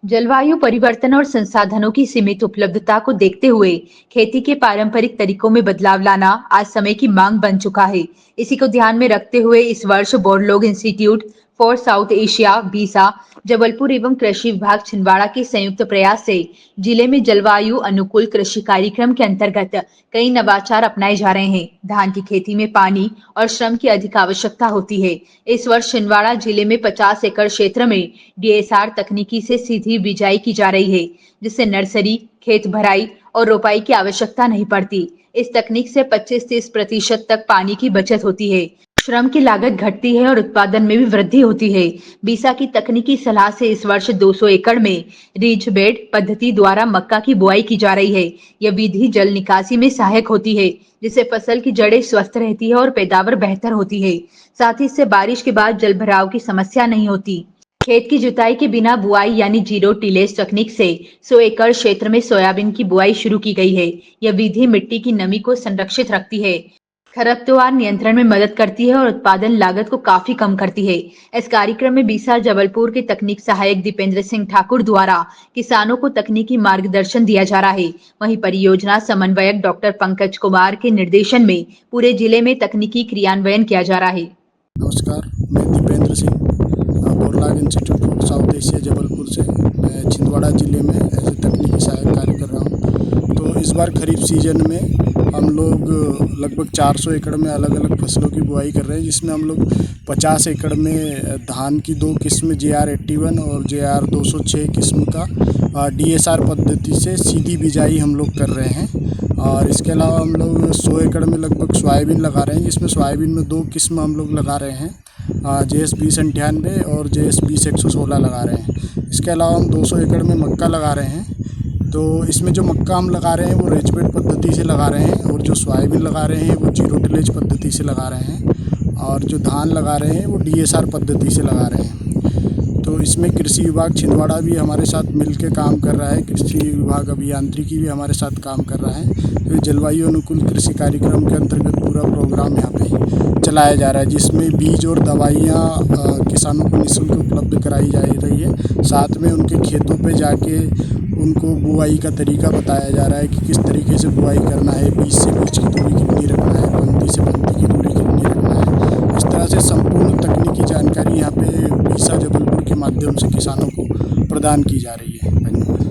जलवायु परिवर्तन और संसाधनों की सीमित उपलब्धता को देखते हुए खेती के पारंपरिक तरीकों में बदलाव लाना आज समय की मांग बन चुका है। इसी को ध्यान में रखते हुए इस वर्ष Borlaug institute for South Asia बीसा, जबलपुर एवं कृषि विभाग छिंदवाड़ा के संयुक्त प्रयास से जिले में जलवायु अनुकूल कृषि कार्यक्रम के अंतर्गत कई नवाचार अपनाए जा रहे हैं। धान की खेती में पानी और श्रम की अधिक आवश्यकता होती है। इस वर्ष छिंदवाड़ा जिले में 50 एकड़ क्षेत्र में डीएसआर तकनीकी से सीधी बिजाई की जा रही है, जिससे नर्सरी, खेत भराई और रोपाई की आवश्यकता नहीं पड़ती। इस तकनीक से 25-30% तक पानी की बचत होती है, श्रम की लागत घटती है और उत्पादन में भी वृद्धि होती है। बीसा की तकनीकी सलाह से इस वर्ष 200 एकड़ में रिज बेड पद्धति द्वारा मक्का की बुआई की जा रही है। यह विधि जल निकासी में सहायक होती है, जिससे फसल की जड़ें स्वस्थ रहती है और पैदावार बेहतर होती है। साथ ही इससे बारिश के बाद जल भराव की समस्या नहीं होती। खेत की जुताई के बिना बुआई यानी जीरो टिलेज तकनीक से 100 एकड़ क्षेत्र में सोयाबीन की बुआई शुरू की गई है। यह विधि मिट्टी की नमी को संरक्षित रखती है, खरपतवार नियंत्रण में मदद करती है और उत्पादन लागत को काफी कम करती है। इस कार्यक्रम में बीसा जबलपुर के तकनीक सहायक दीपेंद्र सिंह ठाकुर द्वारा किसानों को तकनीकी मार्गदर्शन दिया जा रहा है। वहीं परियोजना समन्वयक डॉक्टर पंकज कुमार के निर्देशन में पूरे जिले में तकनीकी क्रियान्वयन किया जा रहा है। नमस्कार, मैं Dipendra Singh Borlaug institute for South Asia Jabalpur से। मैं छिंदवाड़ा ज़िले में एज ए तकनीकी सहायक कार्य कर रहा हूँ। तो इस बार खरीफ सीजन में हम लोग लगभग 400 एकड़ में अलग अलग फसलों की बुआई कर रहे हैं, जिसमें हम लोग 50 एकड़ में धान की 2 किस्म JR81 और JR206 किस्म का DSR पद्धति से सीधी बिजाई हम लोग कर रहे हैं। और इसके अलावा हम लोग 100 एकड़ में लगभग सोयाबीन लगा रहे हैं, जिसमें सोयाबीन में 2 किस्म हम लोग लगा रहे हैं, JS 2098 और JS 20-116 लगा रहे हैं। इसके अलावा हम 200 एकड़ में मक्का लगा रहे हैं। तो इसमें जो मक्का हम लगा रहे हैं वो रेजबेड पद्धति से लगा रहे हैं, और जो सोयाबीन लगा रहे हैं वो जीरो टिलेज पद्धति से लगा रहे हैं, और जो धान लगा रहे हैं वो DSR पद्धति से लगा रहे हैं। तो इसमें कृषि विभाग छिंदवाड़ा भी हमारे साथ मिलकर काम कर रहा है, कृषि विभाग अभियांत्रिकी भी हमारे साथ काम कर रहा है। तो जलवायु अनुकूल कृषि कार्यक्रम के अंतर्गत पूरा प्रोग्राम यहाँ पे चलाया जा रहा है, जिसमें बीज और दवाइयाँ किसानों को निःशुल्क उपलब्ध कराई जा रही है। साथ में उनके खेतों पे जाके उनको बुआई का तरीका बताया जा रहा है कि किस तरीके से बुआई करना है, बीज से बीज की दूरी कितनी रखना है, पंक्ति से पंक्ति की दूरी कितनी रखना है। इस तरह से संपूर्ण तकनीकी जानकारी यहाँ पे बीसा जबलपुर के माध्यम से किसानों को प्रदान की जा रही है।